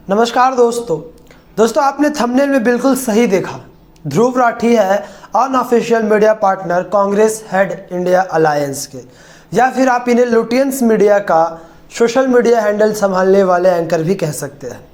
नमस्कार दोस्तों आपने थंबनेल में बिल्कुल सही देखा। ध्रुव राठी है unofficial media partner Congress head India alliance के, या फिर आप इन्हें लुटियंस मीडिया का सोशल मीडिया हैंडल संभालने वाले एंकर भी कह सकते हैं।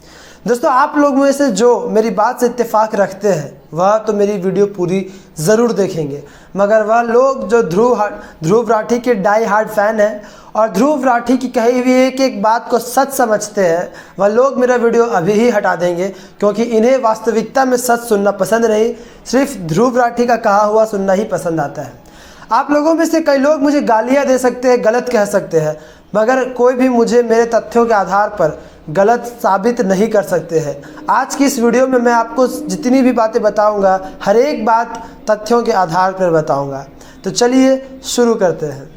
दोस्तों आप लोग में से जो मेरी बात से इत्तेफाक रखते हैं वह तो मेरी वीडियो पूरी ज़रूर देखेंगे, मगर वह लोग जो ध्रुव राठी के डाई हार्ड फैन हैं और ध्रुव राठी की कही हुई एक बात को सच समझते हैं, वह लोग मेरा वीडियो अभी ही हटा देंगे, क्योंकि इन्हें वास्तविकता में सच सुनना पसंद नहीं, सिर्फ ध्रुव राठी का कहा हुआ सुनना ही पसंद आता है। आप लोगों में से कई लोग मुझे गालियां दे सकते हैं, गलत कह सकते हैं, मगर कोई भी मुझे मेरे तथ्यों के आधार पर गलत साबित नहीं कर सकते हैं। आज की इस वीडियो में मैं आपको जितनी भी बातें बताऊंगा, हर एक बात तथ्यों के आधार पर बताऊंगा। तो चलिए शुरू करते हैं।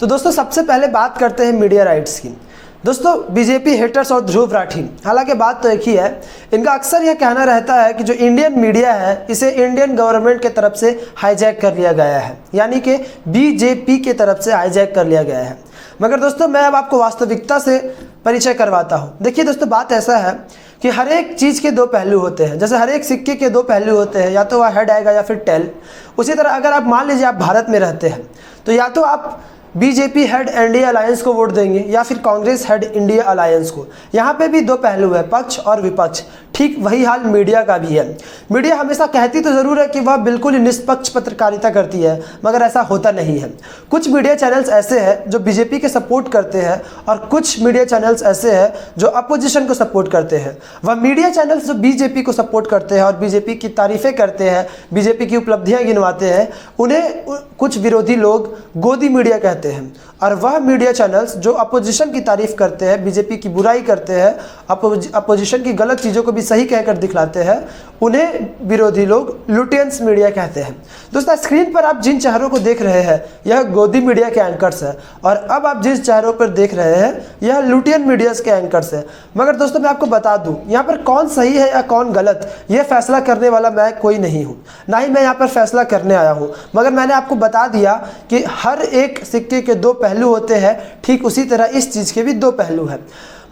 तो दोस्तों सबसे पहले बात करते हैं मीडिया राइट्स की। दोस्तों बीजेपी हेटर्स और ध्रुव राठी, हालांकि बात तो एक ही है, इनका अक्सर यह कहना रहता है कि जो इंडियन मीडिया है इसे इंडियन गवर्नमेंट के तरफ से हाईजैक कर लिया गया है, यानी कि बीजेपी के तरफ से हाईजैक कर लिया गया है। मगर दोस्तों मैं अब आपको वास्तविकता से परिचय करवाता हूँ। देखिए दोस्तों, बात ऐसा है कि हर एक चीज़ के दो पहलू होते हैं। जैसे हर एक सिक्के के दो पहलू होते हैं, या तो वह हेड आएगा या फिर टेल। उसी तरह अगर आप मान लीजिए आप भारत में रहते हैं तो या तो आप बीजेपी हेड इंडिया अलायंस को वोट देंगे या फिर कांग्रेस हेड इंडिया अलायंस को। यहाँ पे भी दो पहलू है, पक्ष और विपक्ष। ठीक वही हाल मीडिया का भी है। मीडिया हमेशा कहती तो ज़रूर है कि वह बिल्कुल ही निष्पक्ष पत्रकारिता करती है, मगर ऐसा होता नहीं है। कुछ मीडिया चैनल्स ऐसे हैं जो बीजेपी के सपोर्ट करते हैं और कुछ मीडिया चैनल्स ऐसे हैं जो अपोजिशन को सपोर्ट करते हैं। वह मीडिया चैनल्स जो बीजेपी को सपोर्ट करते हैं और बीजेपी की तारीफ़ें करते हैं, बीजेपी की उपलब्धियाँ गिनवाते हैं, उन्हें कुछ विरोधी लोग गोदी मीडिया कहते हैं। और वह मीडिया चैनल्स जो अपोजिशन की तारीफ करते हैं, बीजेपी की बुराई करते हैं, अपोजिशन की गलत चीज़ों को भी सही कहकर दिखलाते हैं, उन्हें विरोधी लोग लुटियंस मीडिया कहते हैं। दोस्तों स्क्रीन पर आप जिन चेहरों को देख रहे हैं यह गोदी मीडिया के एंकर्स हैं, और अब आप जिस चेहरों पर देख रहे हैं यह लुटियन मीडियाज के एंकर्स हैं। मगर दोस्तों मैं आपको बता दूं, यहाँ पर कौन सही है या कौन गलत, यह फैसला करने वाला मैं कोई नहीं हूँ, ना ही मैं यहाँ पर फैसला करने आया हूँ। मगर मैंने आपको बता दिया कि हर एक सिक्के के दो पहलू होते हैं, ठीक उसी तरह इस चीज़ के भी दो पहलू हैं।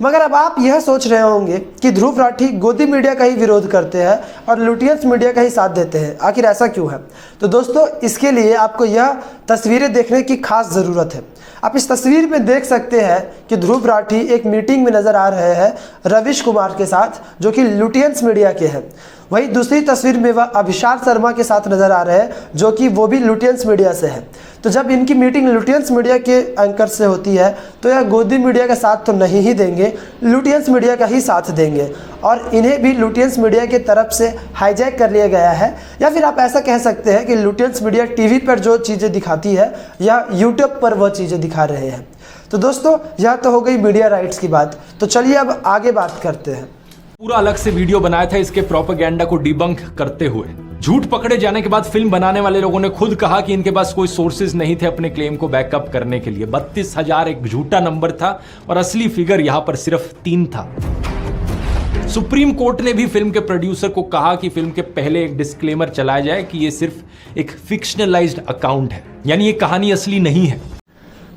मगर अब आप यह सोच रहे होंगे कि ध्रुव राठी गोदी मीडिया का ही विरोध करते हैं और लुटियंस मीडिया का ही साथ देते हैं, आखिर ऐसा क्यों है? तो दोस्तों इसके लिए आपको यह तस्वीरें देखने की खास ज़रूरत है। आप इस तस्वीर में देख सकते हैं कि ध्रुव राठी एक मीटिंग में नज़र आ रहे हैं रविश कुमार के साथ, जो कि लुटियंस मीडिया के हैं। वहीं दूसरी तस्वीर में वह अभिषार शर्मा के साथ नज़र आ रहे हैं, जो कि वो भी लुटियंस मीडिया से है। तो जब इनकी मीटिंग लुटियंस मीडिया के एंकर से होती है तो यह गोदी मीडिया का साथ तो नहीं ही देंगे, लुटियंस मीडिया का ही साथ देंगे, और इन्हें भी लुटियंस मीडिया की तरफ से हाईजैक कर लिया गया है। या फिर आप ऐसा कह सकते हैं कि लुटियंस मीडिया टीवी पर जो चीज़ें दिखाती है या यूट्यूब पर वह चीज़ें दिखा रहे हैं। तो दोस्तों यह तो हो गई मीडिया राइट्स की बात। तो चलिए अब आगे बात करते हैं। पूरा अलग से वीडियो बनाया था इसके प्रोपेगेंडा को डिबंक करते हुए। झूठ पकड़े जाने के बाद फिल्म बनाने वाले लोगों ने खुद कहा कि इनके पास कोई सोर्सेज नहीं थे अपने क्लेम को बैकअप करने के लिए। 32,000 एक झूठा नंबर था और असली फिगर यहां पर सिर्फ 3 था। सुप्रीम कोर्ट ने भी फिल्म के प्रोड्यूसर को कहा कि फिल्म के पहले एक डिस्क्लेमर चलाया जाए कि यह सिर्फ एक फिक्शनलाइज्ड अकाउंट है, यानी ये कहानी असली नहीं है।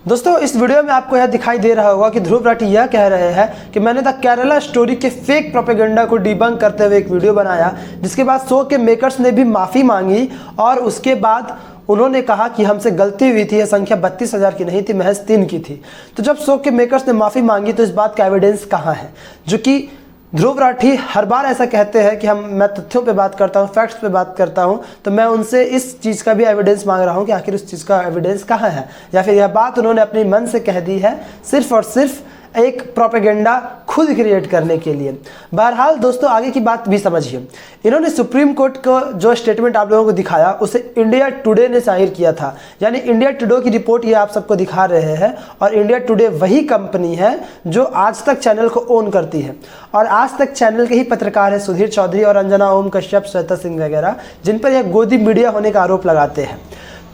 दोस्तों इस वीडियो में आपको यह दिखाई दे रहा होगा कि ध्रुव राठी यह कह रहे हैं कि मैंने द केरला स्टोरी के फेक प्रोपेगेंडा को डिबंक करते हुए एक वीडियो बनाया, जिसके बाद शो के मेकर्स ने भी माफ़ी मांगी और उसके बाद उन्होंने कहा कि हमसे गलती हुई थी, यह संख्या 32,000 की नहीं थी, महज 3 की थी। तो जब शो के मेकर्स ने माफ़ी मांगी तो इस बात का एविडेंस कहाँ है? जो कि ध्रुव राठी हर बार ऐसा कहते हैं कि मैं तथ्यों पे बात करता हूँ, फैक्ट्स पे बात करता हूँ, तो मैं उनसे इस चीज़ का भी एविडेंस मांग रहा हूँ कि आखिर उस चीज़ का एविडेंस कहाँ है, या फिर यह बात उन्होंने अपने मन से कह दी है सिर्फ और सिर्फ एक प्रोपेगेंडा खुद क्रिएट करने के लिए। बहरहाल दोस्तों आगे की बात भी समझिए। इन्होंने सुप्रीम कोर्ट को जो स्टेटमेंट आप लोगों को दिखाया उसे इंडिया टुडे ने जाहिर किया था, यानी इंडिया टुडे की रिपोर्ट ये आप सबको दिखा रहे हैं। और इंडिया टुडे वही कंपनी है जो आज तक चैनल को ओन करती है, और आज तक चैनल के ही पत्रकार हैं सुधीर चौधरी और अंजना ओम कश्यप, श्वेता सिंह वगैरह, जिन पर यह गोदी मीडिया होने का आरोप लगाते हैं।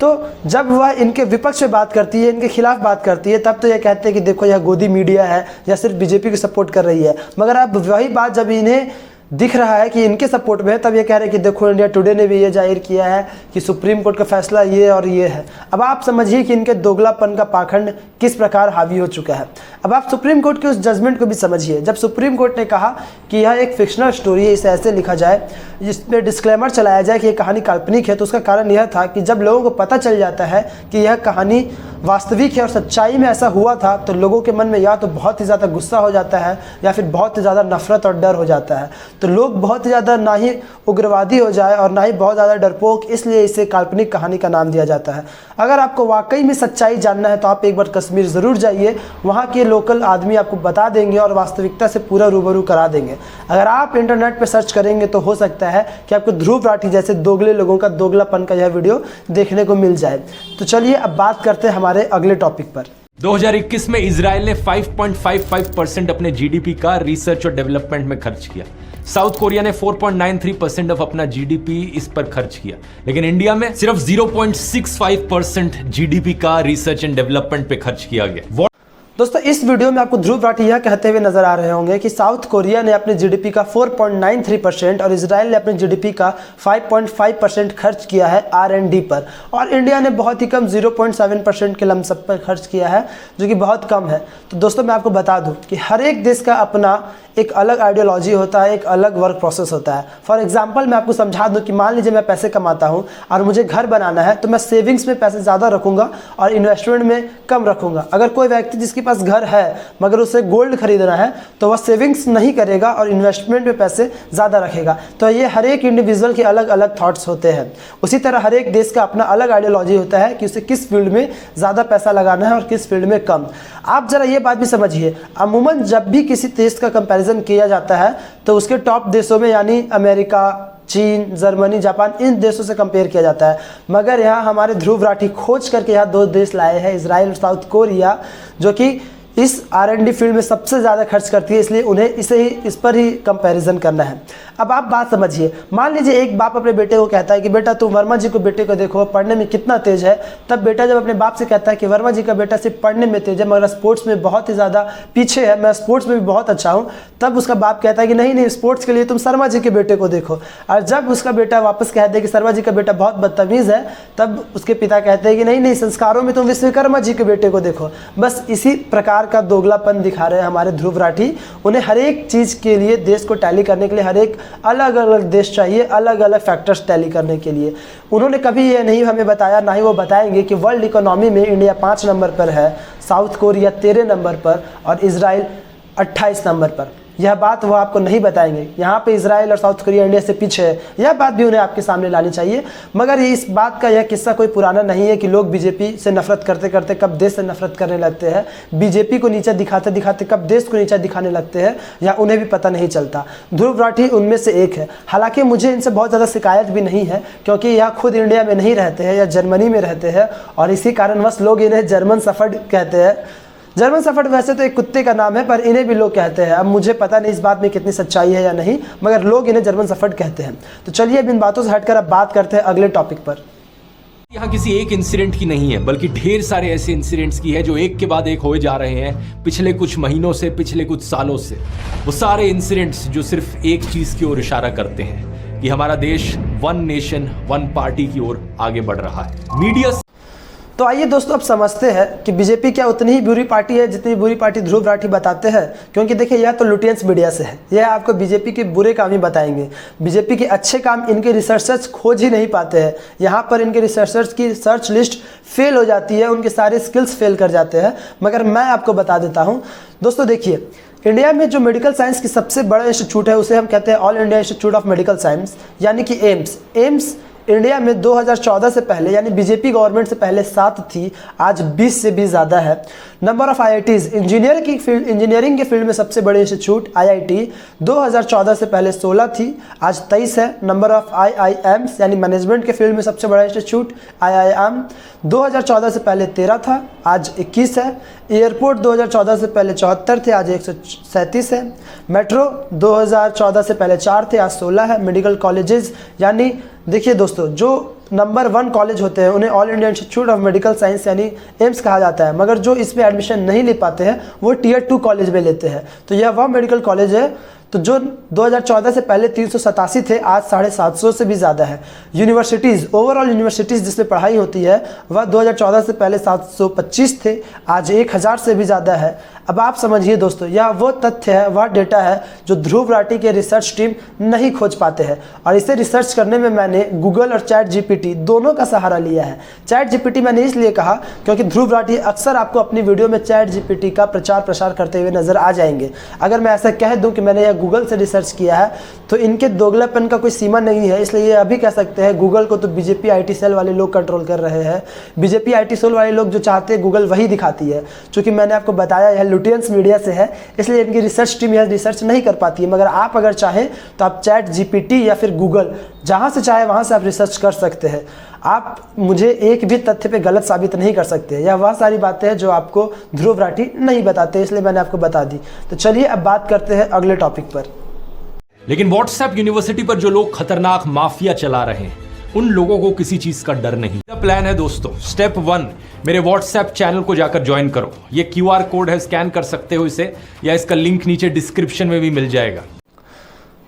तो जब वह इनके विपक्ष में बात करती है, इनके खिलाफ बात करती है, तब तो ये कहते हैं कि देखो यह गोदी मीडिया है या सिर्फ बीजेपी को सपोर्ट कर रही है। मगर अब वही बात जब इन्हें दिख रहा है कि इनके सपोर्ट में है, तब ये कह रहे हैं कि देखो इंडिया टुडे ने भी ये जाहिर किया है कि सुप्रीम कोर्ट का फैसला ये और ये है। अब आप समझिए कि इनके दोगलापन का पाखंड किस प्रकार हावी हो चुका है। अब आप सुप्रीम कोर्ट के उस जजमेंट को भी समझिए, जब सुप्रीम कोर्ट ने कहा कि यह एक फिक्शनल स्टोरी है, इसे ऐसे लिखा जाए, जिसमें डिस्क्लेमर चलाया जाए कि यह कहानी काल्पनिक है, तो उसका कारण यह था कि जब लोगों को पता चल जाता है कि यह कहानी वास्तविक है और सच्चाई में ऐसा हुआ था, तो लोगों के मन में या तो बहुत ही ज़्यादा गुस्सा हो जाता है या फिर बहुत ही ज़्यादा नफरत और डर हो जाता है। तो लोग बहुत ही ज़्यादा ना ही उग्रवादी हो जाए और ना ही बहुत ज़्यादा डरपोक, इसलिए इसे काल्पनिक कहानी का नाम दिया जाता है। अगर आपको वाकई में सच्चाई जानना है तो आप एक बार कश्मीर ज़रूर जाइए, वहाँ के लोकल आदमी आपको बता देंगे और वास्तविकता से पूरा रूबरू करा देंगे। अगर आप इंटरनेट पर सर्च करेंगे तो हो सकता है कि आपको ध्रुव राठी जैसे दोगले लोगों का दोगलापन का यह वीडियो देखने को मिल जाए। तो चलिए अब बात करते हैं हमारे अगले टॉपिक पर। 2021 में इजराइल ने 5.55% अपने जीडीपी का रिसर्च और डेवलपमेंट में खर्च किया। साउथ कोरिया ने 4.93% ऑफ अपना जीडीपी इस पर खर्च किया, लेकिन इंडिया में सिर्फ 0.65% जीडीपी का रिसर्च एंड डेवलपमेंट पे खर्च किया गया। दोस्तों इस वीडियो में आपको ध्रुव राठी यह कहते हुए नजर आ रहे होंगे कि साउथ कोरिया ने अपने जीडीपी का 4.93% और इजराइल ने अपने जीडीपी का 5.5% खर्च किया है R&D पर, और इंडिया ने बहुत ही कम 0.7% के लमसम पर खर्च किया है, जो कि बहुत कम है। तो दोस्तों मैं आपको बता दूं कि हर एक देश का अपना एक अलग आइडियोलॉजी होता है, एक अलग वर्क प्रोसेस होता है। फॉर एग्जांपल मैं आपको समझा दूं कि मान लीजिए मैं पैसे कमाता हूं और मुझे घर बनाना है, तो मैं सेविंग्स में पैसे ज़्यादा रखूंगा और इन्वेस्टमेंट में कम रखूंगा। अगर कोई व्यक्ति जिसके पास घर है मगर उसे गोल्ड खरीदना है, तो वह सेविंग्स नहीं करेगा और इन्वेस्टमेंट में पैसे ज़्यादा रखेगा। तो ये हर एक इंडिविजुअल के अलग अलग थॉट्स होते हैं। उसी तरह हर एक देश का अपना अलग आइडियोलॉजी होता है कि उसे किस फील्ड में ज़्यादा पैसा लगाना है और किस फील्ड में कम। आप ज़रा ये बात भी समझिए, अमूमन जब भी किसी देश का कंपैरिजन किया जाता है तो उसके टॉप देशों में यानी अमेरिका, चीन, जर्मनी, जापान, इन देशों से कंपेयर किया जाता है। मगर यहाँ हमारे ध्रुव राठी खोज करके यहाँ दो देश लाए हैं, इजराइल और साउथ कोरिया, जो कि इस R&D फील्ड में सबसे ज़्यादा खर्च करती है, इसलिए उन्हें इस पर ही कंपैरिजन करना है। अब आप बात समझिए, मान लीजिए एक बाप अपने बेटे को कहता है कि बेटा तुम वर्मा जी को बेटे को देखो पढ़ने में कितना तेज है। तब बेटा जब अपने बाप से कहता है कि वर्मा जी का बेटा सिर्फ पढ़ने में तेज है मगर स्पोर्ट्स में बहुत ही ज़्यादा पीछे है, मैं स्पोर्ट्स में भी बहुत अच्छा हूँ, तब उसका बाप कहता है कि नहीं नहीं, स्पोर्ट्स के लिए तुम शर्मा जी के बेटे को देखो। और जब उसका बेटा वापस कहता है कि शर्मा जी का बेटा बहुत बदतमीज़ है, तब उसके पिता कहते हैं कि नहीं नहीं, संस्कारों में तुम विश्वकर्मा जी के बेटे को देखो। बस इसी प्रकार का दोगलापन दिखा रहे हैं हमारे ध्रुव राठी। उन्हें हर एक चीज़ के लिए, देश को टैली करने के लिए हर एक अलग अलग देश चाहिए, अलग अलग फैक्टर्स टैली करने के लिए। उन्होंने कभी ये नहीं हमें बताया, ना ही वो बताएंगे कि वर्ल्ड इकोनॉमी में इंडिया 5 नंबर पर है, साउथ कोरिया 13 नंबर पर और इजराइल 28 नंबर पर। यह बात वो आपको नहीं बताएंगे। यहाँ पे इजराइल और साउथ कोरिया इंडिया से पीछे है, यह बात भी उन्हें आपके सामने लानी चाहिए। मगर ये इस बात का यह किस्सा कोई पुराना नहीं है कि लोग बीजेपी से नफरत करते करते कब देश से नफरत करने लगते हैं, बीजेपी को नीचा दिखाते दिखाते कब देश को नीचा दिखाने लगते हैं, या उन्हें भी पता नहीं चलता। ध्रुव राठी उनमें से एक है। हालांकि मुझे इनसे बहुत ज़्यादा शिकायत भी नहीं है, क्योंकि यह खुद इंडिया में नहीं रहते हैं या जर्मनी में रहते हैं, और इसी कारणवश लोग इन्हें जर्मन शेफर्ड कहते हैं। जर्मन शेफर्ड वैसे तो एक कुत्ते का नाम है, पर इन्हें भी लोग कहते हैं। अब मुझे पता नहीं इस बात में कितनी सच्चाई है या नहीं, मगर लोग इन्हें जर्मन शेफर्ड कहते हैं। तो चलिए अब इन बातों से हटकर अब बात करते हैं अगले टॉपिक पर। यहाँ किसी एक इंसिडेंट की नहीं है, बल्कि ढेर सारे ऐसे इंसिडेंट्स की है जो एक के बाद एक होए जा रहे हैं पिछले कुछ महीनों से, पिछले कुछ सालों से। वो सारे इंसिडेंट्स जो सिर्फ एक चीज की ओर इशारा करते हैं कि हमारा देश वन नेशन वन पार्टी की ओर आगे बढ़ रहा है। मीडिया तो आइए दोस्तों अब समझते हैं कि बीजेपी क्या उतनी ही बुरी पार्टी है जितनी बुरी पार्टी ध्रुव राठी बताते हैं। क्योंकि देखिए यह तो लुटियंस मीडिया से है, यह आपको बीजेपी के बुरे काम ही बताएंगे। बीजेपी के अच्छे काम इनके रिसर्चर्स खोज ही नहीं पाते हैं। यहाँ पर इनके रिसर्चर्स की सर्च लिस्ट फेल हो जाती है, उनके सारे स्किल्स फेल कर जाते हैं। मगर मैं आपको बता देता हूँ दोस्तों, देखिए इंडिया में जो मेडिकल साइंस की सबसे बड़ा इंस्टीट्यूट है उसे हम कहते हैं all India institute of medical science, यानी कि एम्स इंडिया में 2014 से पहले यानी बीजेपी गवर्नमेंट से पहले 7 थी, आज 20 से भी ज़्यादा है। नंबर ऑफ IITs, इंजीनियरिंग के फील्ड में सबसे बड़े इंस्टीट्यूट IIT 2014 से पहले 16 थी, आज 23 है। नंबर ऑफ IIMs यानी मैनेजमेंट के फील्ड में सबसे बड़ा इंस्टीट्यूट IIM 2014 से पहले 13 था, आज 21 है। एयरपोर्ट 2014 से पहले 74 थे, आज 137 है। मेट्रो 2014 से पहले 4 थे, आज 16 है। मेडिकल कॉलेजेस यानी देखिए दोस्तों, जो नंबर 1 कॉलेज होते हैं उन्हें all India institute of medical science यानी एम्स कहा जाता है, मगर जो इसमें एडमिशन नहीं ले पाते हैं वो Tier 2 कॉलेज में लेते हैं। तो यह वह मेडिकल कॉलेज है तो जो 2014 से पहले 387 थे, आज 750 से भी ज़्यादा है। यूनिवर्सिटीज़, ओवरऑल यूनिवर्सिटीज़ जिसमें पढ़ाई होती है वह 2014 से पहले 725 थे, आज 1000 से भी ज़्यादा है। अब आप समझिए दोस्तों, यह वो तथ्य है, वह डेटा है जो ध्रुव राठी के रिसर्च टीम नहीं खोज पाते हैं। और इसे रिसर्च करने में मैंने गूगल और चैट जीपीटी दोनों का सहारा लिया है। चैट जीपीटी मैंने इसलिए कहा क्योंकि ध्रुव राठी अक्सर आपको अपनी वीडियो में चैट जीपीटी का प्रचार प्रसार करते हुए नजर आ जाएंगे। अगर मैं ऐसा कह दूं कि मैंने यह गूगल से रिसर्च किया है तो इनके दोगलापन का कोई सीमा नहीं है, इसलिए ये अभी कह सकते हैं गूगल को तो बीजेपी आईटी सेल वाले लोग कंट्रोल कर रहे हैं। बीजेपी आईटी सेल वाले लोग जो चाहते हैं गूगल वही दिखाती है। चूंकि मैंने आपको बताया यह लुटियंस मीडिया से है, इसलिए इनकी रिसर्च टीम यह रिसर्च नहीं कर पाती है। मगर आप अगर चाहें तो आप चैट जीपीटी या फिर गूगल जहां से चाहे वहां से आप रिसर्च कर सकते हैं। आप मुझे एक भी तथ्य पे गलत साबित नहीं कर सकते। यह वह सारी बातें हैं जो आपको ध्रुव राठी नहीं बताते, इसलिए मैंने आपको बता दी। तो चलिए अब बात करते हैं अगले टॉपिक पर। लेकिन व्हाट्सएप यूनिवर्सिटी पर जो लोग खतरनाक माफिया चला रहे हैं उन लोगों को किसी चीज का डर नहीं। प्लान है दोस्तों, स्टेप 1 मेरे व्हाट्सएप चैनल को जाकर ज्वाइन करो। ये QR कोड है, स्कैन कर सकते हो इसे, या इसका लिंक नीचे डिस्क्रिप्शन में भी मिल जाएगा।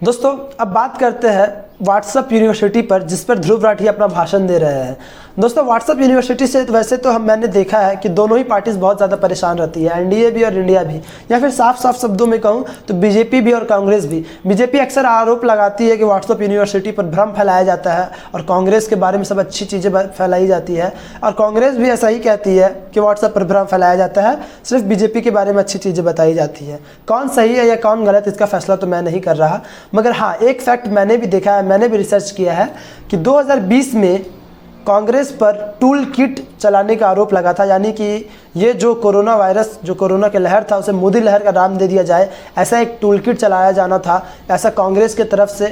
दोस्तों अब बात करते हैं व्हाट्सएप यूनिवर्सिटी पर, जिस पर ध्रुव राठी अपना भाषण दे रहे हैं। दोस्तों व्हाट्सएप यूनिवर्सिटी से वैसे तो मैंने देखा है कि दोनों ही पार्टीज बहुत ज़्यादा परेशान रहती है, एनडीए भी और इंडिया भी, या फिर साफ साफ शब्दों में कहूँ तो बीजेपी भी और कांग्रेस भी। बीजेपी अक्सर आरोप लगाती है कि व्हाट्सएप यूनिवर्सिटी पर भ्रम फैलाया जाता है और कांग्रेस के बारे में सब अच्छी चीज़ें फैलाई जाती है, और कांग्रेस भी ऐसा ही कहती है कि व्हाट्सएप पर भ्रम फैलाया जाता है, सिर्फ बीजेपी के बारे में अच्छी चीज़ें बताई जाती है। कौन सही है या कौन गलत, इसका फैसला तो मैं नहीं कर रहा, मगर हाँ एक फैक्ट मैंने भी देखा है, मैंने भी रिसर्च किया है कि 2020 में कांग्रेस पर टूल किट चलाने का आरोप लगा था। यानी कि ये जो कोरोना वायरस, जो कोरोना के लहर था, उसे मोदी लहर का नाम दे दिया जाए, ऐसा एक टूल किट चलाया जाना था, ऐसा कांग्रेस की तरफ से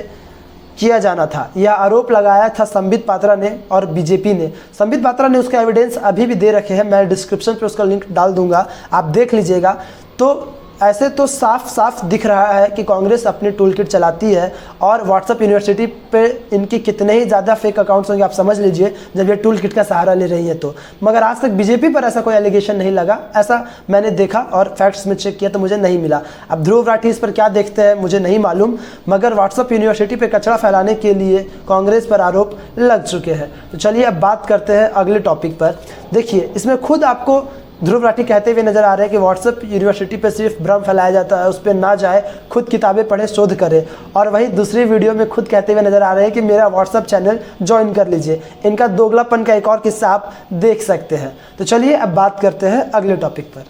किया जाना था। यह आरोप लगाया था संबित पात्रा ने और बीजेपी ने। संबित पात्रा ने उसका एविडेंस अभी भी दे रखे हैं, मैं डिस्क्रिप्शन पे उसका लिंक डाल दूंगा, आप देख लीजिएगा। तो ऐसे तो साफ साफ दिख रहा है कि कांग्रेस अपनी टूल किट चलाती है, और व्हाट्सएप यूनिवर्सिटी पे इनकी कितने ही ज़्यादा फेक अकाउंट्स होंगे आप समझ लीजिए जब ये टूल किट का सहारा ले रही है तो। मगर आज तक बीजेपी पर ऐसा कोई एलिगेशन नहीं लगा, ऐसा मैंने देखा और फैक्ट्स में चेक किया तो मुझे नहीं मिला। अब ध्रुव राठी इस पर क्या देखते हैं मुझे नहीं मालूम, मगर व्हाट्सएप यूनिवर्सिटी पर कचरा फैलाने के लिए कांग्रेस पर आरोप लग चुके हैं। तो चलिए अब बात करते हैं अगले टॉपिक पर। देखिए इसमें खुद आपको ध्रुव राठी कहते हुए नजर आ रहे हैं कि व्हाट्सएप यूनिवर्सिटी पे सिर्फ भ्रम फैलाया जाता है, उस पर ना जाए, खुद किताबें पढ़े, शोध करें। और वहीं दूसरी वीडियो में खुद कहते हुए नजर आ रहे हैं कि मेरा व्हाट्सएप चैनल ज्वाइन कर लीजिए। इनका दोगलापन का एक और किस्सा आप देख सकते हैं। तो चलिए अब बात करते हैं अगले टॉपिक पर।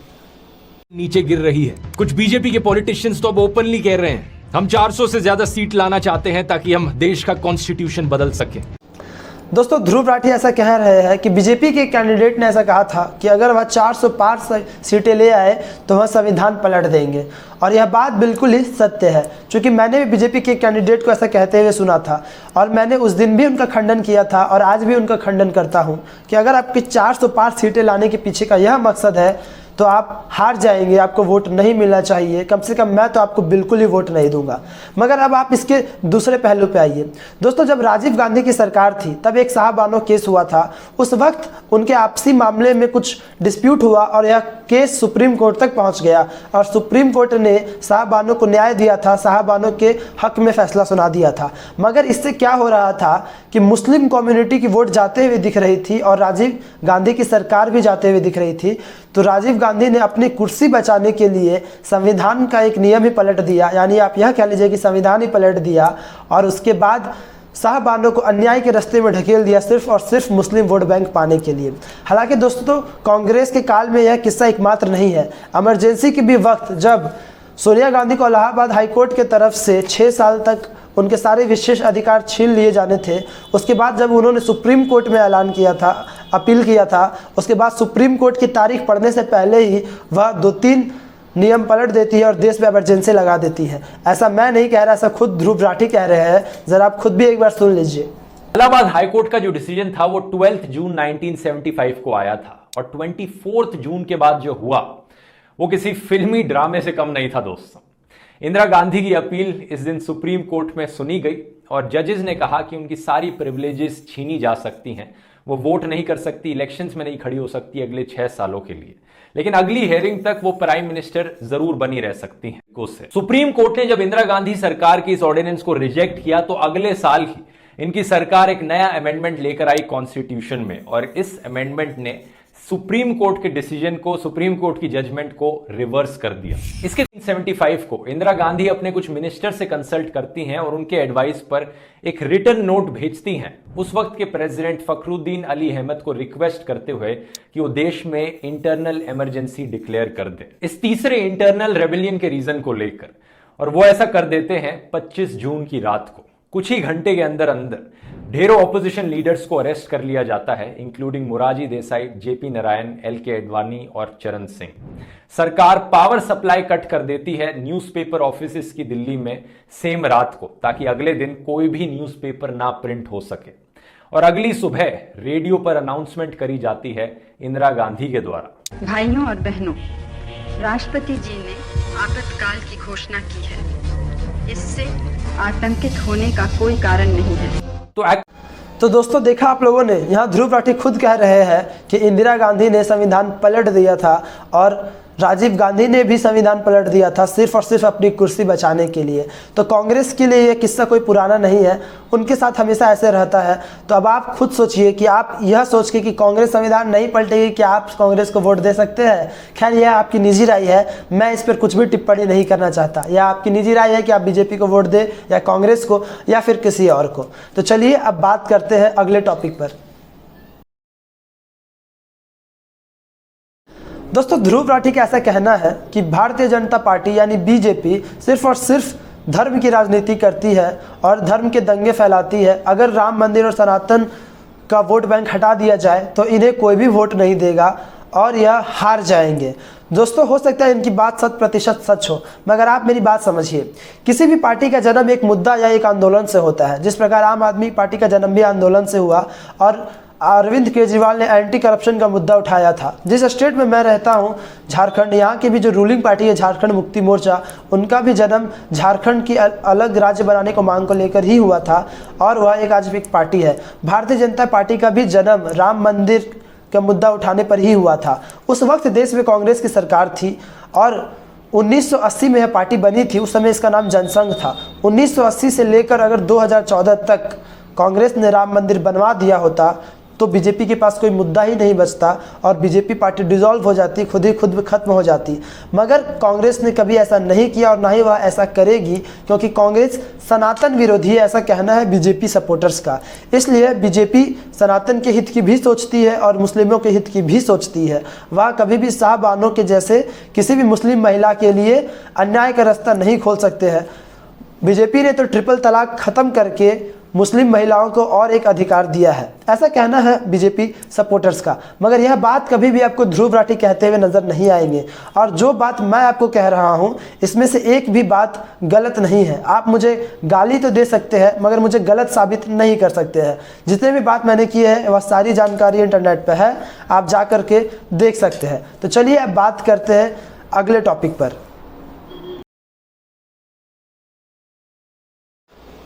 नीचे गिर रही है। कुछ बीजेपी के पॉलिटिशियंस तो अब ओपनली कह रहे हैं हम 400 से ज्यादा सीट लाना चाहते हैं ताकि हम देश का कॉन्स्टिट्यूशन बदल सके। दोस्तों ध्रुव राठी ऐसा कह रहे हैं कि बीजेपी के कैंडिडेट ने ऐसा कहा था कि अगर वह 400 पार सीटें ले आए तो वह संविधान पलट देंगे, और यह बात बिल्कुल ही सत्य है। क्योंकि मैंने भी बीजेपी के कैंडिडेट को ऐसा कहते हुए सुना था, और मैंने उस दिन भी उनका खंडन किया था और आज भी उनका खंडन करता हूं कि अगर आपके 400 पार सीटें लाने के पीछे का यह मकसद है तो आप हार जाएंगे, आपको वोट नहीं मिलना चाहिए। कम से कम मैं तो आपको बिल्कुल ही वोट नहीं दूंगा। मगर अब आप इसके दूसरे पहलू पे आइए। दोस्तों जब राजीव गांधी की सरकार थी तब एक साहबानो केस हुआ था। उस वक्त उनके आपसी मामले में कुछ डिस्प्यूट हुआ और यह केस सुप्रीम कोर्ट तक पहुंच गया, और सुप्रीम कोर्ट ने साहबानो को न्याय दिया था, साहबानो के हक में फैसला सुना दिया था। मगर इससे क्या हो रहा था कि मुस्लिम कम्युनिटी की वोट जाते हुए दिख रही थी और राजीव गांधी की सरकार भी जाते हुए दिख रही थी। तो राजीव गांधी ने अपनी कुर्सी बचाने के लिए संविधान का एक नियम ही पलट दिया, यानी आप यह कह लीजिए कि संविधान ही पलट दिया, और उसके बाद साहबानों को अन्याय के रास्ते में ढकेल दिया सिर्फ और सिर्फ मुस्लिम वोट बैंक पाने के लिए। हालांकि दोस्तों कांग्रेस के काल में यह किस्सा एकमात्र नहीं है। इमरजेंसी के भी वक्त जब सोनिया गांधी को इलाहाबाद हाईकोर्ट के तरफ से 6 साल तक उनके सारे विशेष अधिकार छीन लिए जाने थे, उसके बाद जब उन्होंने सुप्रीम कोर्ट में ऐलान किया था, अपील किया था, उसके बाद सुप्रीम कोर्ट की तारीख पढ़ने से पहले ही वह 2-3 नियम पलट देती है और देश में इमरजेंसी लगा देती है। ऐसा मैं नहीं कह रहा, ऐसा खुद ध्रुव राठी कह रहे हैं। जरा आप खुद भी एक बार सुन लीजिए। इलाहाबाद हाईकोर्ट का जो डिसीजन था वो 12 जून 1975 को आया था, और 24 जून के बाद जो हुआ वो किसी फिल्मी ड्रामे से कम नहीं था दोस्तों। इंदिरा गांधी की अपील इस दिन सुप्रीम कोर्ट में सुनी गई और जजेस ने कहा कि उनकी सारी प्रिविलेजेस छीनी जा सकती हैं, वो वोट नहीं कर सकती, इलेक्शंस में नहीं खड़ी हो सकती अगले 6 सालों के लिए, लेकिन अगली हेयरिंग तक वो प्राइम मिनिस्टर जरूर बनी रह सकती हैं। सुप्रीम कोर्ट ने जब इंदिरा गांधी सरकार की इस ऑर्डिनेंस को रिजेक्ट किया तो अगले साल ही इनकी सरकार एक नया अमेंडमेंट लेकर आई कॉन्स्टिट्यूशन में, और इस अमेंडमेंट ने सुप्रीम कोर्ट के डिसीजन को, सुप्रीम कोर्ट की जजमेंट को रिवर्स कर दिया। इसके 75 को इंदिरा गांधी अपने कुछ मिनिस्टर से कंसल्ट करती हैं और उनके एडवाइस पर एक रिटर्न नोट भेजती हैं उस वक्त के प्रेसिडेंट फखरुद्दीन अली अहमद को रिक्वेस्ट करते हुए कि वो देश में इंटरनल इमरजेंसी डिक्लेयर कर दे इस तीसरे इंटरनल रेबेलियन के रीजन को लेकर, और वो ऐसा कर देते हैं 25 जून की रात को। कुछ ही घंटे के अंदर अंदर ढेरों ऑपोजिशन लीडर्स को अरेस्ट कर लिया जाता है, इंक्लूडिंग मोरारजी देसाई, जेपी नारायण, एलके आडवाणी और चरण सिंह। सरकार पावर सप्लाई कट कर देती है न्यूज़पेपर ऑफिसेस की दिल्ली में सेम रात को, ताकि अगले दिन कोई भी न्यूज़पेपर ना प्रिंट हो सके, और अगली सुबह रेडियो पर अनाउंसमेंट करी जाती है इंदिरा गांधी के द्वारा। भाइयों और बहनों, राष्ट्रपति जी ने आपातकाल की घोषणा की है। इससे आतंकित होने का कोई कारण नहीं है। तो दोस्तों देखा आप लोगों ने, यहाँ ध्रुव राठी खुद कह रहे हैं कि इंदिरा गांधी ने संविधान पलट दिया था और राजीव गांधी ने भी संविधान पलट दिया था सिर्फ और सिर्फ अपनी कुर्सी बचाने के लिए। तो कांग्रेस के लिए ये किस्सा कोई पुराना नहीं है, उनके साथ हमेशा ऐसे रहता है। तो अब आप खुद सोचिए कि आप यह सोच के कि कांग्रेस संविधान नहीं पलटेगी, क्या आप कांग्रेस को वोट दे सकते हैं? खैर यह आपकी निजी राय है, मैं इस पर कुछ भी टिप्पणी नहीं करना चाहता। यह आपकी निजी राय है कि आप बीजेपी को वोट दें या कांग्रेस को या फिर किसी और को। तो चलिए अब बात करते हैं अगले टॉपिक पर। दोस्तों ध्रुव राठी का ऐसा कहना है कि भारतीय जनता पार्टी यानी बीजेपी सिर्फ और सिर्फ धर्म की राजनीति करती है और धर्म के दंगे फैलाती है। अगर राम मंदिर और सनातन का वोट बैंक हटा दिया जाए तो इन्हें कोई भी वोट नहीं देगा और यह हार जाएंगे। दोस्तों हो सकता है इनकी बात 100% सच हो, मगर आप मेरी बात समझिए। किसी भी पार्टी का जन्म एक मुद्दा या एक आंदोलन से होता है, जिस प्रकार आम आदमी पार्टी का जन्म भी आंदोलन से हुआ और अरविंद केजरीवाल ने एंटी करप्शन का मुद्दा उठाया था। जिस स्टेट में मैं रहता हूं, झारखंड, यहाँ की भी जो रूलिंग पार्टी है झारखंड मुक्ति मोर्चा, उनका भी जन्म झारखंड की अलग राज्य बनाने को मांग को लेकर ही हुआ था और वह एक आज भी एक पार्टी है। भारतीय जनता पार्टी का भी जन्म राम मंदिर का मुद्दा उठाने पर ही हुआ था। उस वक्त देश में कांग्रेस की सरकार थी और 1980 में यह पार्टी बनी थी। उस समय इसका नाम जनसंघ था। 1980 से लेकर अगर 2014 तक कांग्रेस ने राम मंदिर बनवा दिया होता तो बीजेपी के पास कोई मुद्दा ही नहीं बचता और बीजेपी पार्टी डिसॉल्व हो जाती, खुद ही खुद खत्म हो जाती। मगर कांग्रेस ने कभी ऐसा नहीं किया और ना ही वह ऐसा करेगी, क्योंकि कांग्रेस सनातन विरोधी है, ऐसा कहना है बीजेपी सपोर्टर्स का। इसलिए बीजेपी सनातन के हित की भी सोचती है और मुस्लिमों के हित की भी सोचती है। वह कभी भी शाहबानो के जैसे किसी भी मुस्लिम महिला के लिए अन्याय का रास्ता नहीं खोल सकते हैं। बीजेपी ने तो ट्रिपल तलाक खत्म करके मुस्लिम महिलाओं को और एक अधिकार दिया है, ऐसा कहना है बीजेपी सपोर्टर्स का। मगर यह बात कभी भी आपको ध्रुव राठी कहते हुए नजर नहीं आएंगे। और जो बात मैं आपको कह रहा हूं इसमें से एक भी बात गलत नहीं है। आप मुझे गाली तो दे सकते हैं मगर मुझे गलत साबित नहीं कर सकते हैं। जितने भी बात मैंने की है वह सारी जानकारी इंटरनेट पर है, आप जा करके देख सकते हैं। तो चलिए अब बात करते हैं अगले टॉपिक पर।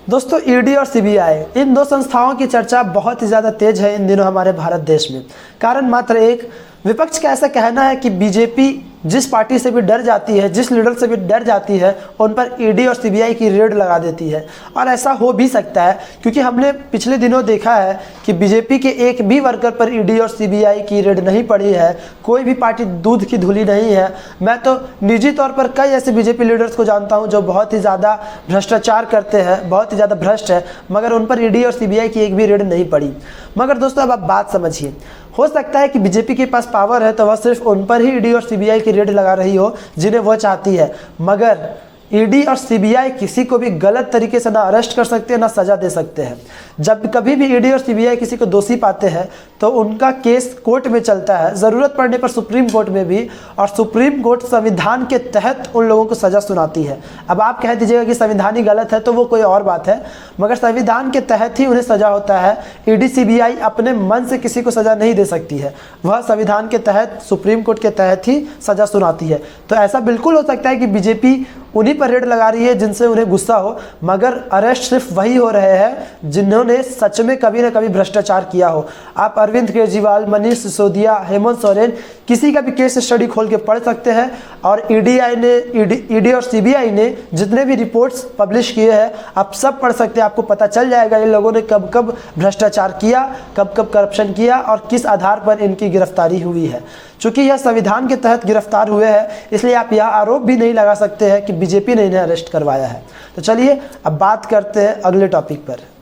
दोस्तों ईडी और सीबीआई, इन दो संस्थाओं की चर्चा बहुत ही ज़्यादा तेज है इन दिनों हमारे भारत देश में। कारण मात्र एक, विपक्ष का ऐसा कहना है कि बीजेपी जिस पार्टी से भी डर जाती है, जिस लीडर से भी डर जाती है, उन पर ईडी और सीबीआई की रेड लगा देती है। और ऐसा हो भी सकता है क्योंकि हमने पिछले दिनों देखा है कि बीजेपी के एक भी वर्कर पर ईडी और सीबीआई की रेड नहीं पड़ी है। कोई भी पार्टी दूध की धुली नहीं है। मैं तो निजी तौर पर कई ऐसे बीजेपी लीडर्स को जानता हूं जो बहुत ही ज़्यादा भ्रष्टाचार करते हैं, बहुत ही ज़्यादा भ्रष्ट है, मगर उन पर ईडी और सीबीआई की एक भी रेड नहीं पड़ी। मगर दोस्तों अब आप बात समझिए, हो सकता है कि बीजेपी के पास पावर है तो वह सिर्फ उन पर ही ईडी और सीबीआई की रेड लगा रही हो जिन्हें वह चाहती है, मगर ईडी और सीबीआई किसी को भी गलत तरीके से ना अरेस्ट कर सकते हैं ना सजा दे सकते हैं। जब कभी भी ईडी और सीबीआई किसी को दोषी पाते हैं तो उनका केस कोर्ट में चलता है, ज़रूरत पड़ने पर सुप्रीम कोर्ट में भी, और सुप्रीम कोर्ट संविधान के तहत उन लोगों को सज़ा सुनाती है। अब आप कह दीजिएगा कि संविधान ही गलत है तो वो कोई और बात है, मगर संविधान के तहत ही उन्हें सज़ा होता है। ईडी सीबीआई अपने मन से किसी को सज़ा नहीं दे सकती है, वह संविधान के तहत, सुप्रीम कोर्ट के तहत ही सज़ा सुनाती है। तो ऐसा बिल्कुल हो सकता है कि बीजेपी उन्हीं पर रेड लगा रही है जिनसे उन्हें गुस्सा हो, मगर अरेस्ट सिर्फ वही हो रहे हैं जिन्होंने सच में कभी ना कभी भ्रष्टाचार किया हो। आप अरविंद केजरीवाल, मनीष सिसोदिया, हेमंत सोरेन किसी का भी केस स्टडी खोल के पढ़ सकते हैं। और ईडी और सीबीआई ने जितने भी रिपोर्ट्स पब्लिश किए हैं आप सब पढ़ सकते हैं। आपको पता चल जाएगा इन लोगों ने कब कब भ्रष्टाचार किया, कब कब करप्शन किया और किस आधार पर इनकी गिरफ्तारी हुई है। चूंकि यह संविधान के तहत गिरफ्तार हुए हैं, इसलिए आप यह आरोप भी नहीं लगा सकते हैं कि बीजेपी ने इन्हें अरेस्ट करवाया है। तो चलिए अब बात करते हैं अगले टॉपिक पर।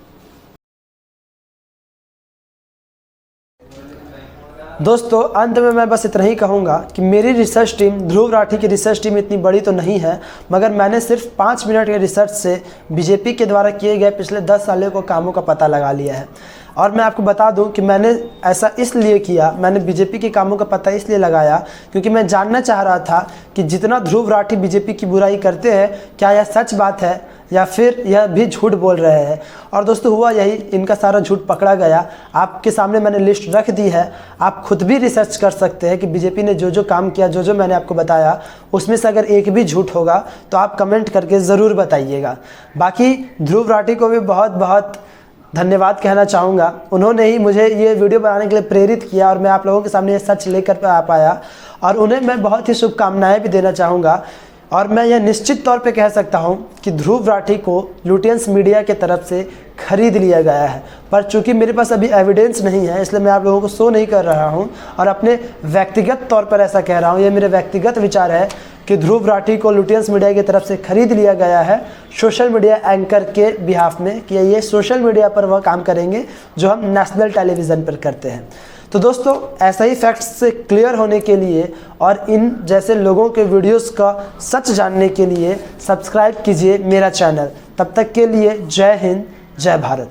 दोस्तों अंत में मैं बस इतना ही कहूँगा कि मेरी रिसर्च टीम, ध्रुव राठी की रिसर्च टीम इतनी बड़ी तो नहीं है, मगर मैंने सिर्फ 5 मिनट के रिसर्च से बीजेपी के द्वारा किए गए पिछले 10 सालों को कामों का पता लगा लिया है। और मैं आपको बता दूं कि मैंने ऐसा इसलिए किया, मैंने बीजेपी के कामों का पता इसलिए लगाया क्योंकि मैं जानना चाह रहा था कि जितना ध्रुव राठी बीजेपी की बुराई करते हैं, क्या यह सच बात है या फिर यह भी झूठ बोल रहे हैं। और दोस्तों हुआ यही, इनका सारा झूठ पकड़ा गया। आपके सामने मैंने लिस्ट रख दी है, आप खुद भी रिसर्च कर सकते हैं कि बीजेपी ने जो जो काम किया, जो जो मैंने आपको बताया, उसमें से अगर एक भी झूठ होगा तो आप कमेंट करके ज़रूर बताइएगा। बाकी ध्रुव राठी को भी बहुत बहुत धन्यवाद कहना चाहूँगा। उन्होंने ही मुझे ये वीडियो बनाने के लिए प्रेरित किया और मैं आप लोगों के सामने ये सच लेकर आ पाया। और उन्हें मैं बहुत ही शुभकामनाएं भी देना चाहूँगा। और मैं यह निश्चित तौर पे कह सकता हूँ कि ध्रुव राठी को लुटियंस मीडिया के तरफ से खरीद लिया गया है। पर चूंकि मेरे पास अभी एविडेंस नहीं है, इसलिए मैं आप लोगों को शो नहीं कर रहा हूँ और अपने व्यक्तिगत तौर पर ऐसा कह रहा हूँ। ये मेरे व्यक्तिगत विचार है कि ध्रुव राठी को लुटियंस मीडिया की तरफ से खरीद लिया गया है सोशल मीडिया एंकर के बिहाफ में, कि ये सोशल मीडिया पर वह काम करेंगे जो हम नेशनल टेलीविज़न पर करते हैं। तो दोस्तों ऐसा ही फैक्ट्स से क्लियर होने के लिए और इन जैसे लोगों के वीडियोस का सच जानने के लिए सब्सक्राइब कीजिए मेरा चैनल। तब तक के लिए जय हिंद, जय भारत।